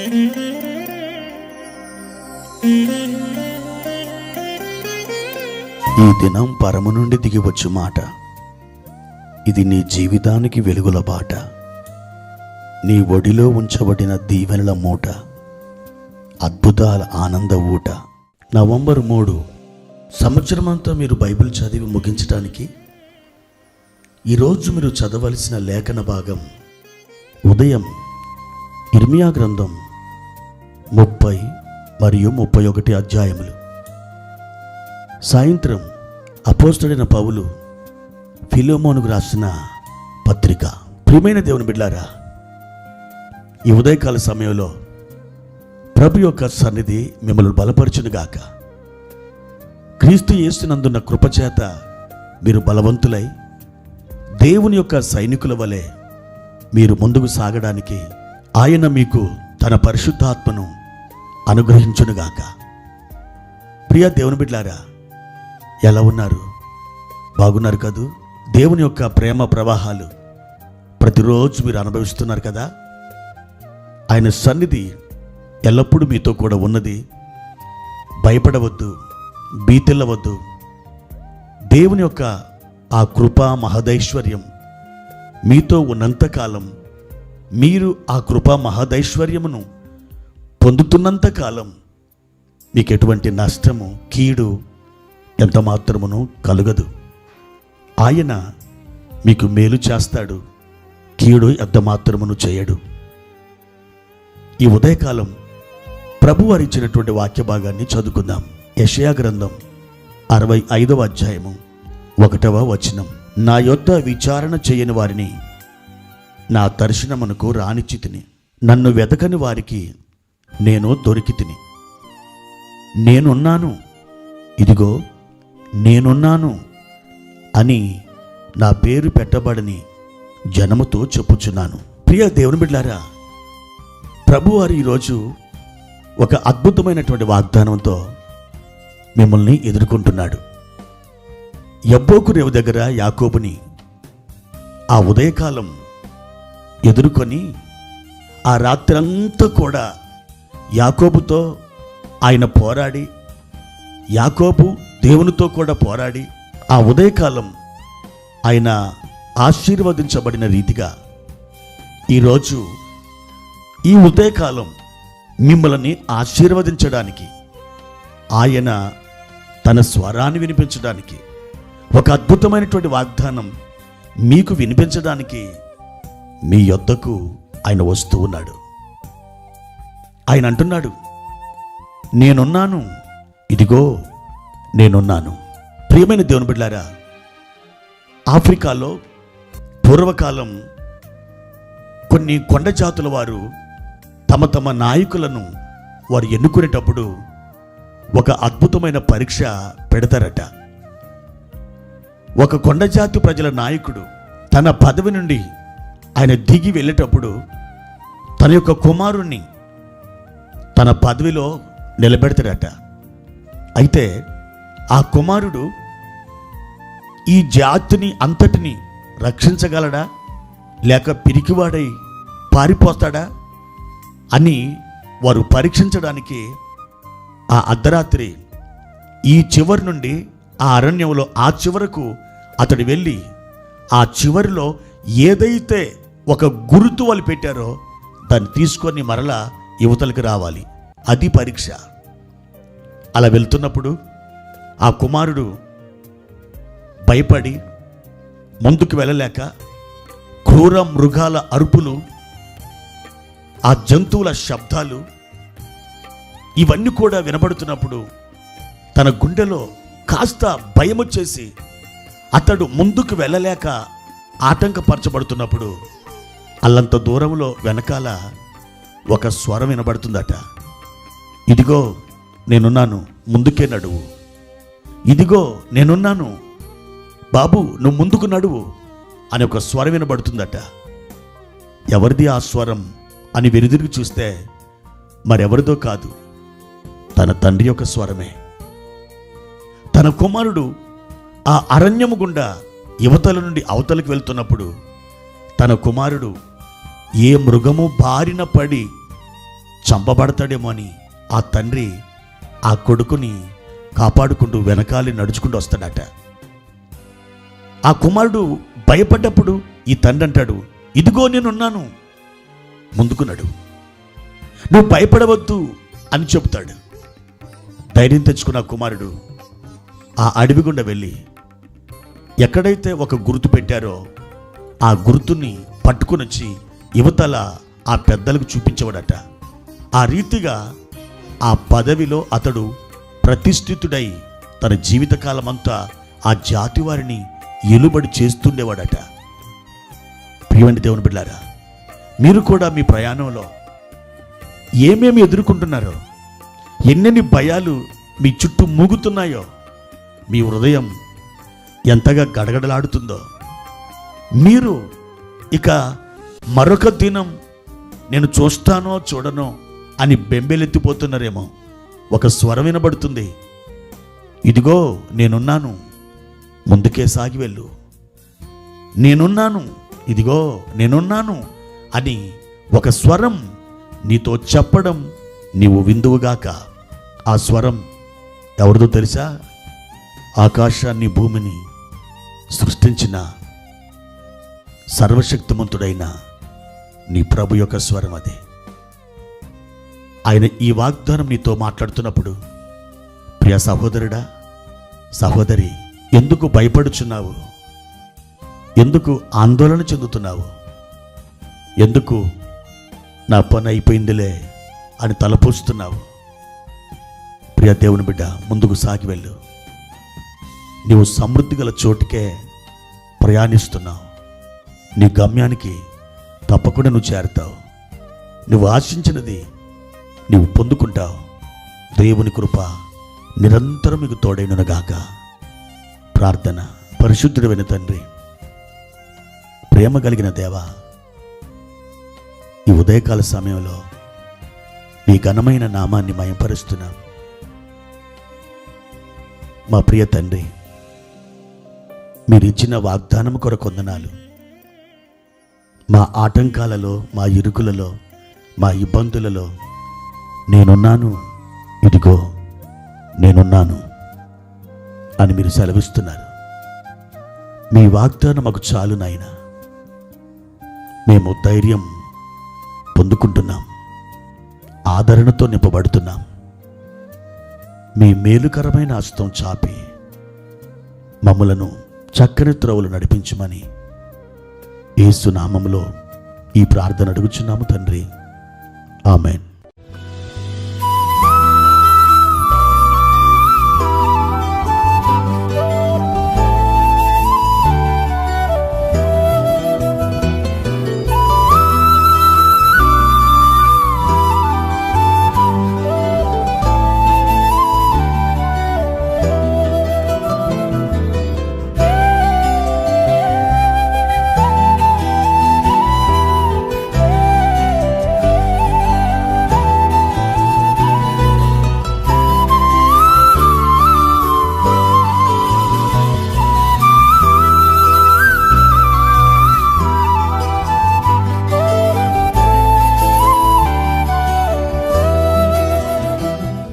ఈ దినం పరము నుండి దిగివచ్చు మాట, ఇది నీ జీవితానికి వెలుగుల బాట, నీ ఒడిలో ఉంచబడిన దీవెనల మూట, అద్భుతాల ఆనంద ఊట. నవంబర్ 3 సంవత్సరమంతా మీరు బైబిల్ చదివి ముగించడానికి ఈరోజు మీరు చదవలసిన లేఖన భాగం ఉదయం ఇర్మియా గ్రంథం 30 మరియు 31 అధ్యాయములు, సాయంత్రం అపోస్తలుడైన పౌలు ఫిలెమోనుకు రాసిన పత్రిక. ప్రియమైన దేవుని బిడ్డలారా, ఈ ఉదయకాల సమయంలో ప్రభు యొక్క సన్నిధి మిమ్మల్ని బలపరచునుగాక. క్రీస్తు యేసునందున్న కృపచేత మీరు బలవంతులై దేవుని యొక్క సైనికుల వలె మీరు ముందుకు సాగడానికి ఆయన మీకు తన పరిశుద్ధాత్మను అనుగ్రహించునుగాక. ప్రియ దేవుని బిడ్డలారా, ఎలా ఉన్నారు? బాగున్నారు కదూ? దేవుని యొక్క ప్రేమ ప్రవాహాలు ప్రతిరోజు మీరు అనుభవిస్తున్నారు కదా. ఆయన సన్నిధి ఎల్లప్పుడూ మీతో కూడా ఉన్నది. భయపడవద్దు, భీతిల్లవద్దు. దేవుని యొక్క ఆ కృపా మహదైశ్వర్యం మీతో ఉన్నంతకాలం, మీరు ఆ కృపా మహదైశ్వర్యమును పొందుతున్నంతకాలం మీకు ఎటువంటి నష్టము, కీడు ఎంత మాత్రమును కలుగదు. ఆయన మీకు మేలు చేస్తాడు, కీడు ఎంత మాత్రమును చేయడు. ఈ ఉదయకాలం ప్రభు వారు ఇచ్చినటువంటి వాక్య భాగాన్ని చదువుకుందాం. యెషయా గ్రంథం 65వ అధ్యాయము 1వ వచనం. నా యొద్ద విచారణ చేయని వారిని నా దర్శనమునకు రానిచ్చితిని, నన్ను వెతకని వారికి నేను దొరికితిని. నేనున్నాను, ఇదిగో నేనున్నాను అని నా పేరు పెట్టబడని జనముతో చెప్పుచున్నాను. ప్రియ దేవుని బిడ్డలారా, ప్రభువారు ఈరోజు ఒక అద్భుతమైనటువంటి వాగ్దానంతో మిమ్మల్ని ఎదుర్కొంటున్నాడు. యబ్బోకు రేవు దగ్గర యాకోబుని ఆ ఉదయకాలం ఎదుర్కొని ఆ రాత్రంతా కూడా యాకోబుతో ఆయన పోరాడి, యాకోబు దేవునితో కూడా పోరాడి, ఆ ఉదయకాలం ఆయన ఆశీర్వదించబడిన రీతిగా ఈరోజు ఈ ఉదయకాలం మిమ్మల్ని ఆశీర్వదించడానికి, ఆయన తన స్వరాన్ని వినిపించడానికి, ఒక అద్భుతమైనటువంటి వాగ్దానం మీకు వినిపించడానికి మీ యొద్దకు ఆయన వస్తూ ఉన్నాడు. ఆయన అంటున్నాడు, నేనున్నాను, ఇదిగో నేనున్నాను. ప్రియమైన దేవుని బిడ్డలారా, ఆఫ్రికాలో పూర్వకాలం కొన్ని కొండ జాతుల వారు తమ తమ నాయకులను వారు ఎన్నుకునేటప్పుడు ఒక అద్భుతమైన పరీక్ష పెడతారట. ఒక కొండజాతి ప్రజల నాయకుడు తన పదవి నుండి ఆయన దిగి వెళ్ళేటప్పుడు తన యొక్క కుమారుణ్ణి తన పదవిలో నిలబెడతాడట. అయితే ఆ కుమారుడు ఈ జాతిని అంతటిని రక్షించగలడా, లేక పిరికివాడై పారిపోతాడా అని వారు పరీక్షించడానికి ఆ అర్ధరాత్రి ఈ చివరి నుండి ఆ అరణ్యంలో ఆ చివరకు అతడు వెళ్ళి ఆ చివరిలో ఏదైతే ఒక గుర్తు వాళ్ళు పెట్టారో దాన్ని తీసుకొని మరలా యువతలకు రావాలి. అది పరీక్ష. అలా వెళ్తున్నప్పుడు ఆ కుమారుడు భయపడి ముందుకు వెళ్ళలేక క్రూర మృగాల అరుపులు, ఆ జంతువుల శబ్దాలు ఇవన్నీ కూడా వినబడుతున్నప్పుడు తన గుండెలో కాస్త భయం వచ్చేసి అతడు ముందుకు వెళ్ళలేక ఆటంకపరచబడుతున్నప్పుడు అల్లంత దూరంలో వెనకాల ఒక స్వరం వినబడుతుందట. ఇదిగో నేనున్నాను, ముందుకే నడువు. ఇదిగో నేనున్నాను బాబు, నువ్వు ముందుకు నడువు అని ఒక స్వరం వినబడుతుందట. ఎవరిది ఆ స్వరం అని వెనుదిరిగి చూస్తే మరెవరిదో కాదు, తన తండ్రి యొక్క స్వరమే. తన కుమారుడు ఆ అరణ్యము గుండా యువతల నుండి అవతలకు వెళ్తున్నప్పుడు తన కుమారుడు ఏ మృగము బారిన పడి చంపబడతాడేమో అని ఆ తండ్రి ఆ కొడుకుని కాపాడుకుంటూ వెనకాలి నడుచుకుంటూ వస్తాడట. ఆ కుమారుడు భయపడ్డప్పుడు ఈ తండ్రి అంటాడు, ఇదిగో నేనున్నాను, ముందుకు నడు, నువ్వు భయపడవద్దు అని చెబుతాడు. ధైర్యం తెచ్చుకున్న కుమారుడు ఆ అడవి గుండా వెళ్ళి ఎక్కడైతే ఒక గుర్తు పెట్టారో ఆ గుర్తుని పట్టుకుని వచ్చి యువతల ఆ పెద్దలకు చూపించేవాడట. ఆ రీతిగా ఆ పదవిలో అతడు ప్రతిష్ఠితుడై తన జీవితకాలమంతా ఆ జాతి వారిని ఎలుబడి చేస్తుండేవాడట. ప్రియమైన దేవుని బిడ్డలారా, మీరు కూడా మీ ప్రయాణంలో ఏమేమి ఎదుర్కొంటున్నారో, ఎన్నెన్ని భయాలు మీ చుట్టూ మూగుతున్నాయో, మీ హృదయం ఎంతగా గడగడలాడుతుందో, మీరు ఇక మరొక దినం నేను చూస్తానో చూడనో అని బెంబేలెత్తిపోతున్నారేమో. ఒక స్వరం వినబడుతుంది, ఇదిగో నేనున్నాను, ముందుకే సాగి వెళ్ళు, నేనున్నాను, ఇదిగో నేనున్నాను అని ఒక స్వరం నీతో చెప్పడం నీవు విందువుగాక. ఆ స్వరం ఎవరిదో తెలుసా? ఆకాశాన్ని భూమిని సృష్టించిన సర్వశక్తిమంతుడైన నీ ప్రభు యొక్క స్వరం అదే. ఆయన ఈ వాగ్దానం నీతో మాట్లాడుతున్నప్పుడు, ప్రియ సహోదరుడా, సహోదరి, ఎందుకు భయపడుచున్నావు? ఎందుకు ఆందోళన చెందుతున్నావు? ఎందుకు నా పని అయిపోయిందిలే అని తలపోస్తున్నావు? ప్రియ దేవుని బిడ్డ, ముందుకు సాగి వెళ్ళు. నీవు సమృద్ధి గల చోటుకే ప్రయాణిస్తున్నావు. నీ గమ్యానికి తప్పకుండా నువ్వు చేరుతావు. నువ్వు ఆశించినది నీవు పొందుకుంటావు. దేవుని కృప నిరంతరం మీకు తోడైనగాక. ప్రార్థన. పరిశుద్ధుడైన తండ్రి, ప్రేమ కలిగిన దేవా, ఈ ఉదయకాల సమయంలో నీ ఘనమైన నామాన్ని మయంపరుస్తున్నాం. మా ప్రియ తండ్రి, మీరిచ్చిన వాగ్దానం కొరకు వందనాలు. మా ఆటంకాలలో, మా ఇరుకులలో, మా ఇబ్బందులలో నేనున్నాను, ఇదిగో నేనున్నాను అని మీరు సెలవిస్తున్నారు. మీ వాగ్దానం మాకు చాలు నాయనా. మేము ధైర్యం పొందుకుంటున్నాం, ఆదరణతో నింపబడుతున్నాం. మీ మేలుకరమైన హస్తం చాపి మమ్ములను చక్కని త్రోవలు నడిపించమని యేసు నామములో ఈ ప్రార్థన అడుగుచున్నాము తండ్రి. ఆమెన్.